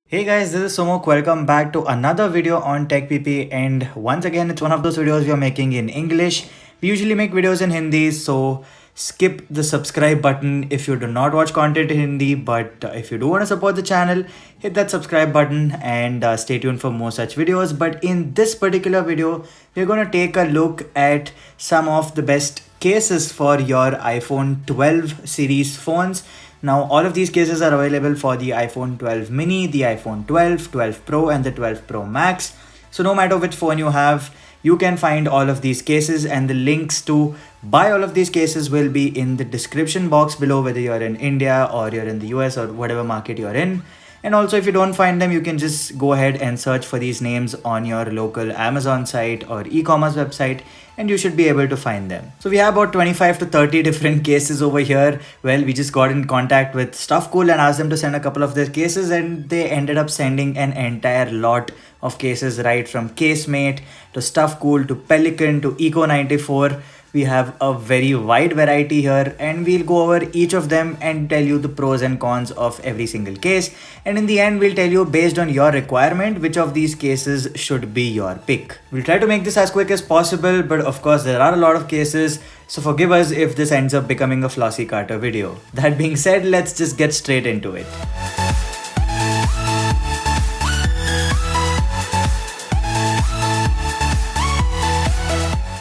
Hey guys, this is Somok. Welcome back to another video on TechPP, and once again it's one of those videos we are making in English. We usually make videos in Hindi, so skip the subscribe button if you do not watch content in Hindi, but if you do want to support the channel, hit that subscribe button and stay tuned for more such videos. But in this particular video, we're going to take a look at some of the best cases for your iPhone 12 series phones. Now, all of these cases are available for the iPhone 12 mini, the iPhone 12, 12 Pro, and the 12 Pro Max. So, no matter which phone you have, you can find all of these cases, and the links to buy all of these cases will be in the description box below, whether you're in India or you're in the US or whatever market you're in. And also, if you don't find them, you can just go ahead and search for these names on your local Amazon site or e-commerce website, and you should be able to find them. So we have about 25 to 30 different cases over here. Well, we just got in contact with StuffCool and asked them to send a couple of their cases, and they ended up sending an entire lot of cases, right from Casemate to StuffCool to Pelican to Eco94. We have a very wide variety here, and we'll go over each of them and tell you the pros and cons of every single case. And in the end, we'll tell you, based on your requirement, which of these cases should be your pick. We'll try to make this as quick as possible, but of course there are a lot of cases, so forgive us if this ends up becoming a Flossy Carter video. That being said, let's just get straight into it.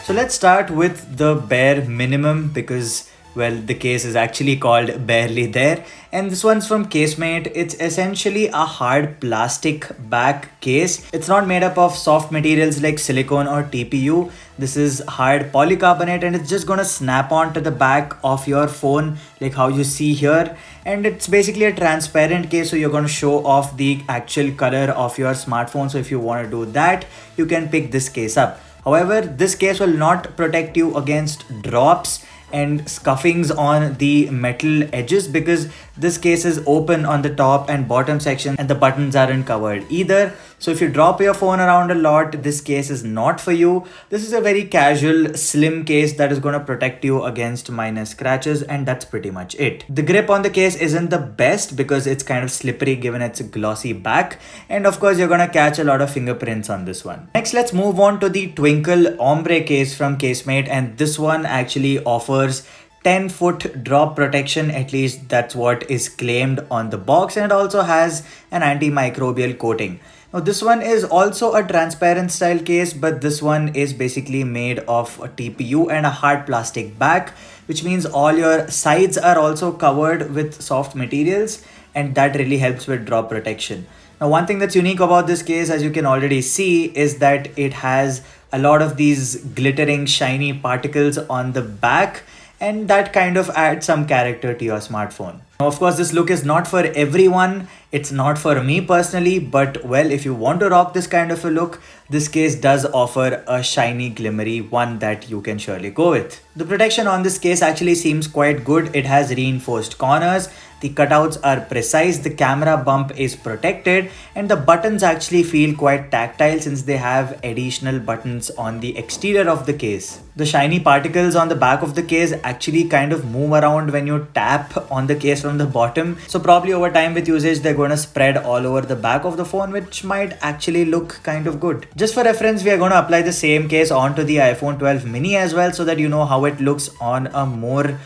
So let's start with the bare minimum because, well, the case is actually called Barely There. And this one's from Casemate. It's essentially a hard plastic back case. It's not made up of soft materials like silicone or TPU. This is hard polycarbonate, and it's just gonna snap on to the back of your phone like how you see here. And it's basically a transparent case, so you're gonna show off the actual color of your smartphone. So if you wanna do that, you can pick this case up. However, this case will not protect you against drops and scuffings on the metal edges because this case is open on the top and bottom section and the buttons aren't covered either. So if you drop your phone around a lot, this case is not for you. This is a very casual, slim case that is going to protect you against minor scratches, and that's pretty much it. The grip on the case isn't the best because it's kind of slippery given its glossy back, and of course you're going to catch a lot of fingerprints on this one. Next, let's move on to the Twinkle Ombre case from Casemate, and this one actually offers 10-foot drop protection, at least that's what is claimed on the box, and it also has an antimicrobial coating. Now this one is also a transparent style case, but this one is basically made of a TPU and a hard plastic back, which means all your sides are also covered with soft materials, and that really helps with drop protection. Now one thing that's unique about this case, as you can already see, is that it has a lot of these glittering shiny particles on the back, and that kind of adds some character to your smartphone. Now, of course, this look is not for everyone. It's not for me personally, but well, if you want to rock this kind of a look, this case does offer a shiny, glimmery one that you can surely go with. The protection on this case actually seems quite good. It has reinforced corners, the cutouts are precise, the camera bump is protected, and the buttons actually feel quite tactile since they have additional buttons on the exterior of the case. The shiny particles on the back of the case actually kind of move around when you tap on the case from the bottom. So probably over time with usage, they're going to spread all over the back of the phone, which might actually look kind of good. Just for reference, we are going to apply the same case onto the iPhone 12 mini as well, so that you know how it looks on a more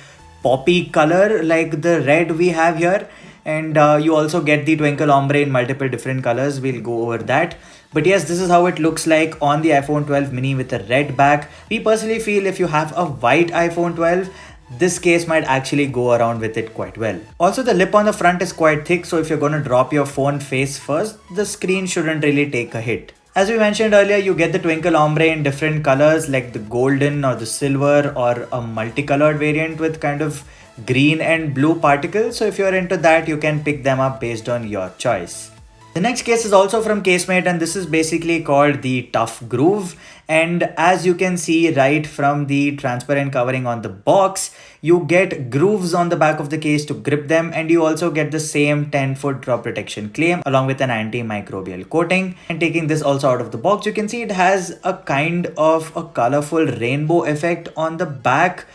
poppy color like the red we have here. And you also get the Twinkle Ombre in multiple different colors. We'll go over that. But yes, this is how it looks like on the iPhone 12 mini with a red back. We personally feel if you have a white iPhone 12, this case might actually go around with it quite well. Also, the lip on the front is quite thick, so if you're going to drop your phone face first, the screen shouldn't really take a hit. As we mentioned earlier, you get the Twinkle Ombre in different colors like the golden or the silver or a multicolored variant with kind of green and blue particles. So if you're into that, you can pick them up based on your choice. The next case is also from Casemate, and this is basically called the Tough Groove. And as you can see right from the transparent covering on the box, you get grooves on the back of the case to grip them, and you also get the same 10-foot drop protection claim along with an antimicrobial coating. And taking this also out of the box, you can see it has a kind of a colorful rainbow effect on the back,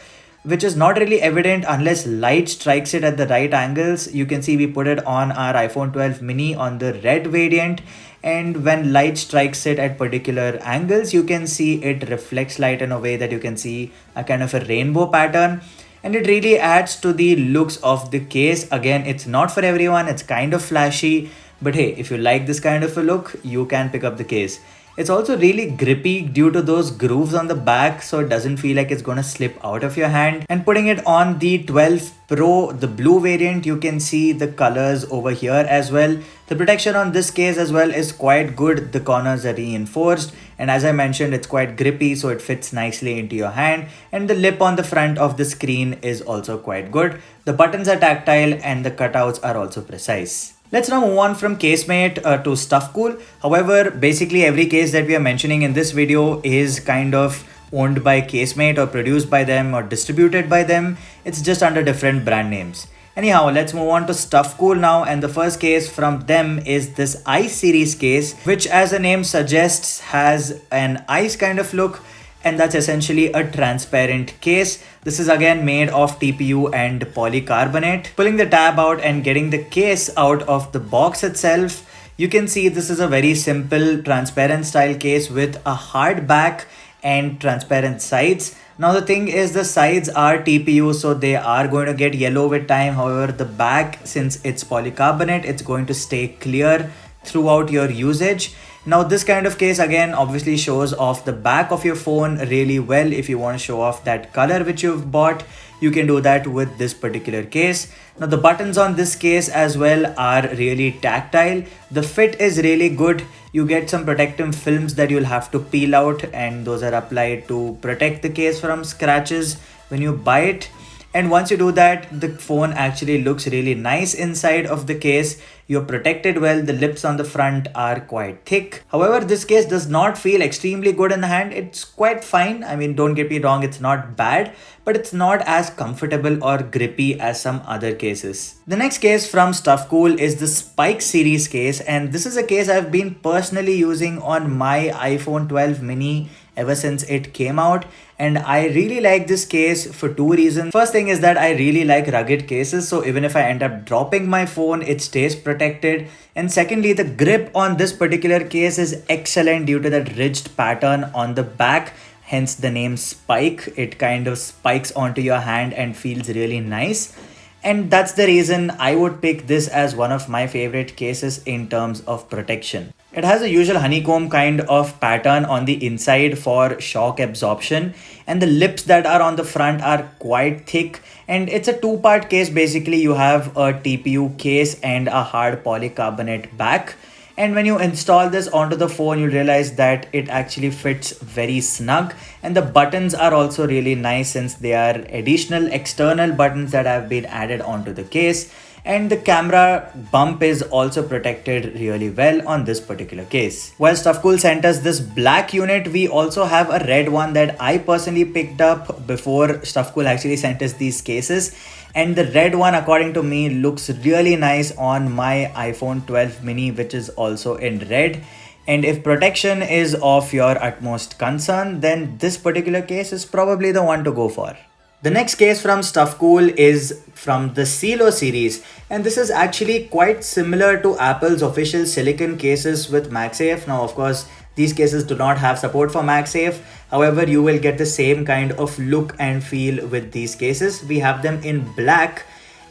which is not really evident unless light strikes it at the right angles. You can see we put it on our iPhone 12 mini on the red variant, and when light strikes it at particular angles, you can see it reflects light in a way that you can see a kind of a rainbow pattern, and it really adds to the looks of the case. Again, it's not for everyone, it's kind of flashy, but hey, if you like this kind of a look, you can pick up the case. It's also really grippy due to those grooves on the back, so it doesn't feel like it's gonna slip out of your hand. And putting it on the 12 Pro, the blue variant, you can see the colors over here as well. The protection on this case as well is quite good. The corners are reinforced, and as I mentioned, it's quite grippy, so it fits nicely into your hand. And the lip on the front of the screen is also quite good. The buttons are tactile and the cutouts are also precise. Let's now move on from Casemate to StuffCool. However, basically every case that we are mentioning in this video is kind of owned by Casemate or produced by them or distributed by them. It's just under different brand names. Anyhow, let's move on to StuffCool now, and the first case from them is this Ice series case, which as the name suggests has an ice kind of look, and that's essentially a transparent case. This is again made of TPU and polycarbonate. Pulling the tab out and getting the case out of the box itself, you can see this is a very simple transparent style case with a hard back and transparent sides. Now the thing is, the sides are TPU, so they are going to get yellow with time. However, the back, since it's polycarbonate, it's going to stay clear throughout your usage. Now this kind of case again obviously shows off the back of your phone really well. If you want to show off that color which you've bought, you can do that with this particular case. Now the buttons on this case as well are really tactile. The fit is really good. You get some protective films that you'll have to peel out, and those are applied to protect the case from scratches when you buy it. And once you do that, the phone actually looks really nice inside of the case. You're protected well. The lips on the front are quite thick. However, this case does not feel extremely good in the hand. It's quite fine. I mean, don't get me wrong, it's not bad, but it's not as comfortable or grippy as some other cases. The next case from StuffCool is the Spike series case, and this is a case I've been personally using on my iPhone 12 mini ever since it came out, and I really like this case for two reasons. First thing is that I really like rugged cases, so even if I end up dropping my phone, it stays protected. And secondly, the grip on this particular case is excellent due to that ridged pattern on the back, hence the name Spike. It kind of spikes onto your hand and feels really nice. And that's the reason I would pick this as one of my favorite cases in terms of protection. It has a usual honeycomb kind of pattern on the inside for shock absorption, and the lips that are on the front are quite thick, and it's a two-part case. Basically, you have a TPU case and a hard polycarbonate back. And when you install this onto the phone, you realize that it actually fits very snug, and the buttons are also really nice since they are additional external buttons that have been added onto the case. And the camera bump is also protected really well on this particular case. While StuffCool sent us this black unit, we also have a red one that I personally picked up before StuffCool actually sent us these cases. And the red one, according to me, looks really nice on my iPhone 12 mini, which is also in red. And if protection is of your utmost concern, then this particular case is probably the one to go for. The next case from StuffCool is from the Celo series, and this is actually quite similar to Apple's official silicon cases with MagSafe. Now, of course, these cases do not have support for MagSafe. However, you will get the same kind of look and feel with these cases. We have them in black,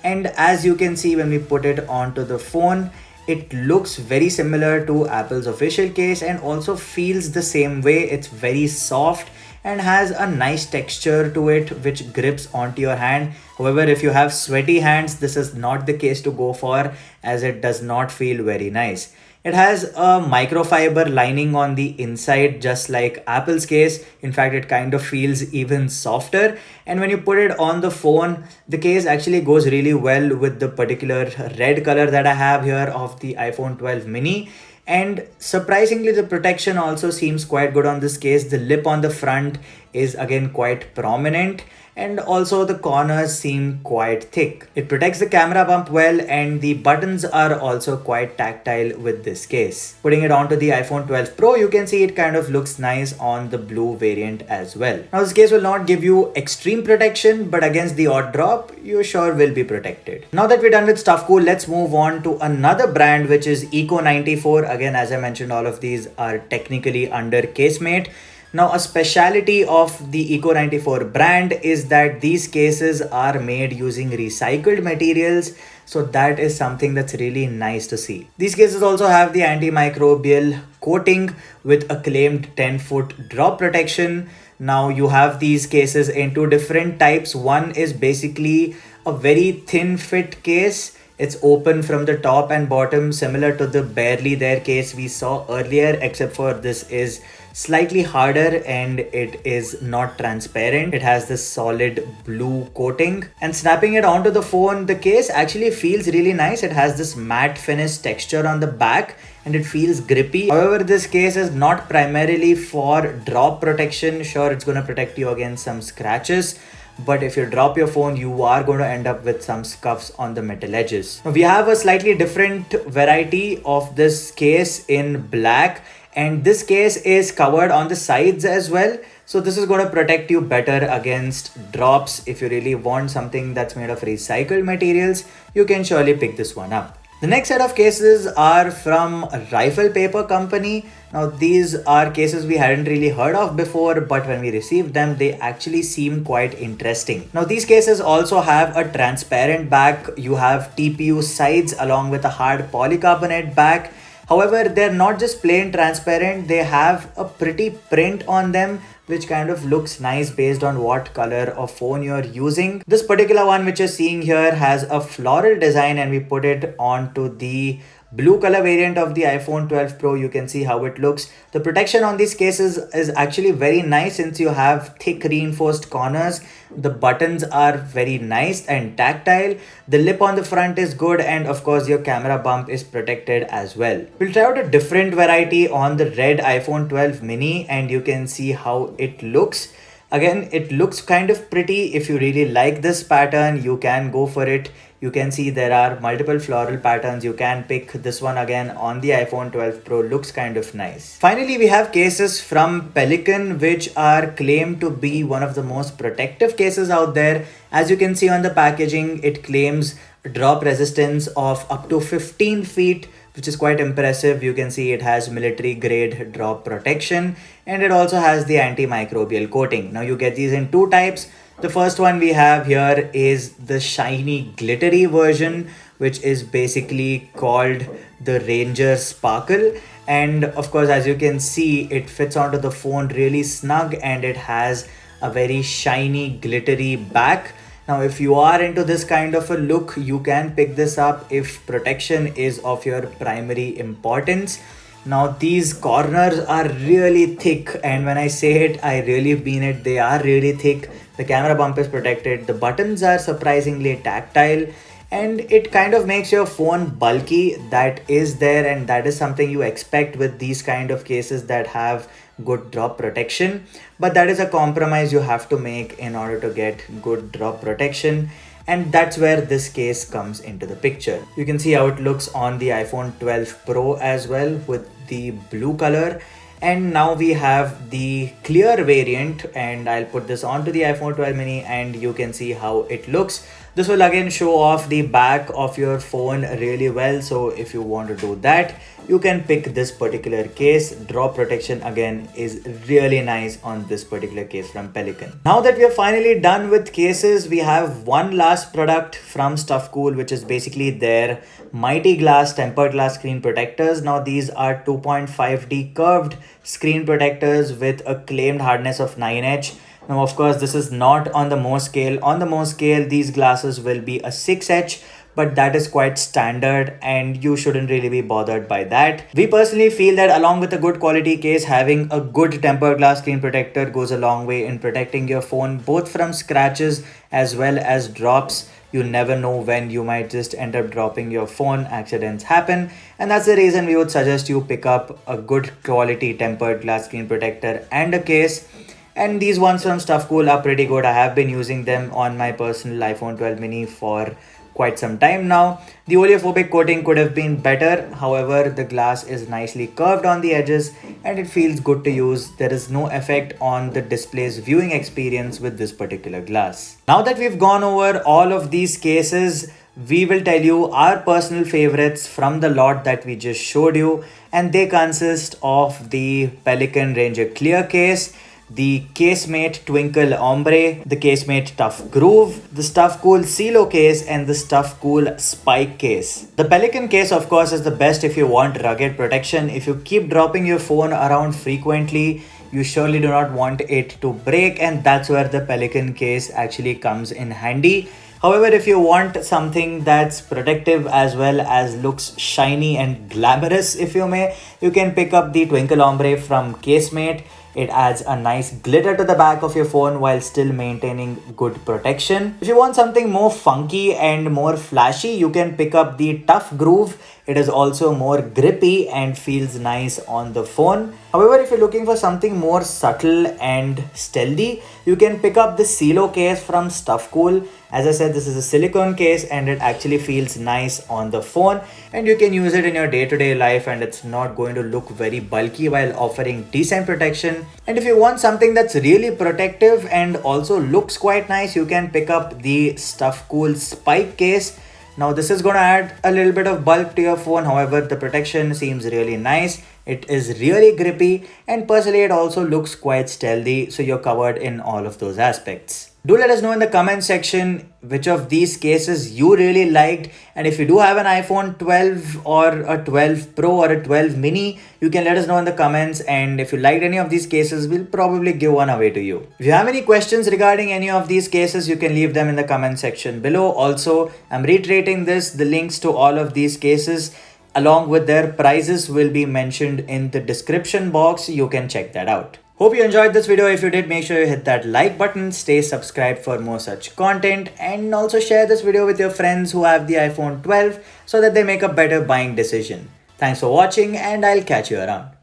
and as you can see when we put it onto the phone, it looks very similar to Apple's official case and also feels the same way. It's very soft and has a nice texture to it which grips onto your hand. However, if you have sweaty hands, this is not the case to go for, as it does not feel very nice. It has a microfiber lining on the inside, just like Apple's case. In fact, it kind of feels even softer. And when you put it on the phone, the case actually goes really well with the particular red color that I have here of the iPhone 12 mini. And surprisingly, the protection also seems quite good on this case. The lip on the front is again quite prominent, and also the corners seem quite thick. It protects the camera bump well, and the buttons are also quite tactile with this case. Putting it onto the iPhone 12 Pro, you can see it kind of looks nice on the blue variant as well. Now this case will not give you extreme protection, but against the odd drop, you sure will be protected. Now that we're done with StuffCool, let's move on to another brand, which is Eco94. Again, as I mentioned, all of these are technically under Casemate. Now, a speciality of the Eco94 brand is that these cases are made using recycled materials. So that is something that's really nice to see. These cases also have the antimicrobial coating with a claimed 10-foot drop protection. Now you have these cases in two different types. One is basically a very thin fit case. It's open from the top and bottom, similar to the Barely There case we saw earlier, except for this is slightly harder and it is not transparent. It has this solid blue coating, and snapping it onto the phone, the case actually feels really nice. It has this matte finish texture on the back and it feels grippy. However, this case is not primarily for drop protection. Sure, it's going to protect you against some scratches, but if you drop your phone, you are going to end up with some scuffs on the metal edges. Now, we have a slightly different variety of this case in black, and this case is covered on the sides as well. So this is going to protect you better against drops. If you really want something that's made of recycled materials, you can surely pick this one up. The next set of cases are from Rifle Paper Company. Now these are cases we hadn't really heard of before, but when we received them, they actually seem quite interesting. Now these cases also have a transparent back. You have TPU sides along with a hard polycarbonate back. However, they're not just plain transparent, they have a pretty print on them, which kind of looks nice based on what color of phone you're using. This particular one which you're seeing here has a floral design, and we put it onto the blue color variant of the iPhone 12 Pro. You can see how it looks. The protection on these cases is actually very nice since you have thick reinforced corners. The buttons are very nice and tactile. The lip on the front is good, and of course your camera bump is protected as well. We'll try out a different variety on the red iPhone 12 mini, and you can see how it looks. Again, it looks kind of pretty. If you really like this pattern, you can go for it. You can see there are multiple floral patterns. You can pick this one again on the iPhone 12 Pro. Looks kind of nice. Finally, we have cases from Pelican, which are claimed to be one of the most protective cases out there. As you can see on the packaging, it claims drop resistance of up to 15 feet, which is quite impressive. You can see it has military grade drop protection, and it also has the antimicrobial coating. Now you get these in two types. The first one we have here is the shiny glittery version, which is basically called the Ranger Sparkle. And of course, as you can see, it fits onto the phone really snug, and it has a very shiny glittery back. Now, if you are into this kind of a look, you can pick this up if protection is of your primary importance. Now, these corners are really thick, and when I say it, I really mean it. They are really thick. The camera bump is protected. The buttons are surprisingly tactile, and it kind of makes your phone bulky. That is there, and that is something you expect with these kind of cases that have good drop protection, but that is a compromise you have to make in order to get good drop protection, and that's where this case comes into the picture. You can see how it looks on the iPhone 12 Pro as well with the blue color. And now we have the clear variant, and I'll put this onto the iPhone 12 mini and you can see how it looks. This will again show off the back of your phone really well. So if you want to do that, you can pick this particular case. Drop protection again is really nice on this particular case from Pelican. Now that we are finally done with cases, we have one last product from StuffCool, which is basically their Mighty Glass tempered glass screen protectors. Now these are 2.5D curved screen protectors with a claimed hardness of 9H. Now, of course, this is not on the Mohs scale. On the Mohs scale, these glasses will be a 6H, but that is quite standard and you shouldn't really be bothered by that. We personally feel that along with a good quality case, having a good tempered glass screen protector goes a long way in protecting your phone, both from scratches as well as drops. You never know when you might just end up dropping your phone. Accidents happen, and that's the reason we would suggest you pick up a good quality tempered glass screen protector and a case. And these ones from Stuff Cool are pretty good. I have been using them on my personal iPhone 12 mini for quite some time now. The oleophobic coating could have been better, however, the glass is nicely curved on the edges and it feels good to use. There is no effect on the display's viewing experience with this particular glass. Now that we've gone over all of these cases, we will tell you our personal favorites from the lot that we just showed you, and they consist of the Pelican Ranger Clear case, the Casemate Twinkle Ombre, the Casemate Tough Groove, the Stuff Cool CeeLo case, and the Stuff Cool Spike case. The Pelican case, of course, is the best if you want rugged protection. If you keep dropping your phone around frequently, you surely do not want it to break, and that's where the Pelican case actually comes in handy. However, if you want something that's protective as well as looks shiny and glamorous, if you may, you can pick up the Twinkle Ombre from Casemate. It adds a nice glitter to the back of your phone while still maintaining good protection. If you want something more funky and more flashy, you can pick up the Tough Groove. It is also more grippy and feels nice on the phone. However, if you're looking for something more subtle and stealthy, you can pick up the CeeLo case from Stuff Cool. As I said, this is a silicone case and it actually feels nice on the phone, and you can use it in your day-to-day life and it's not going to look very bulky while offering decent protection. And if you want something that's really protective and also looks quite nice, you can pick up the Stuff Cool Spike case. Now this is going to add a little bit of bulk to your phone, however the protection seems really nice. It is really grippy and personally it also looks quite stealthy, so you're covered in all of those aspects. Do let us know in the comment section which of these cases you really liked, and if you do have an iPhone 12 or a 12 Pro or a 12 mini, you can let us know in the comments, and if you liked any of these cases, we'll probably give one away to you. If you have any questions regarding any of these cases, you can leave them in the comment section below. Also, I'm reiterating this, the links to all of these cases along with their prices will be mentioned in the description box. You can check that out. Hope you enjoyed this video. If you did, make sure you hit that like button, stay subscribed for more such content, and also share this video with your friends who have the iPhone 12 so that they make a better buying decision. Thanks for watching and I'll catch you around.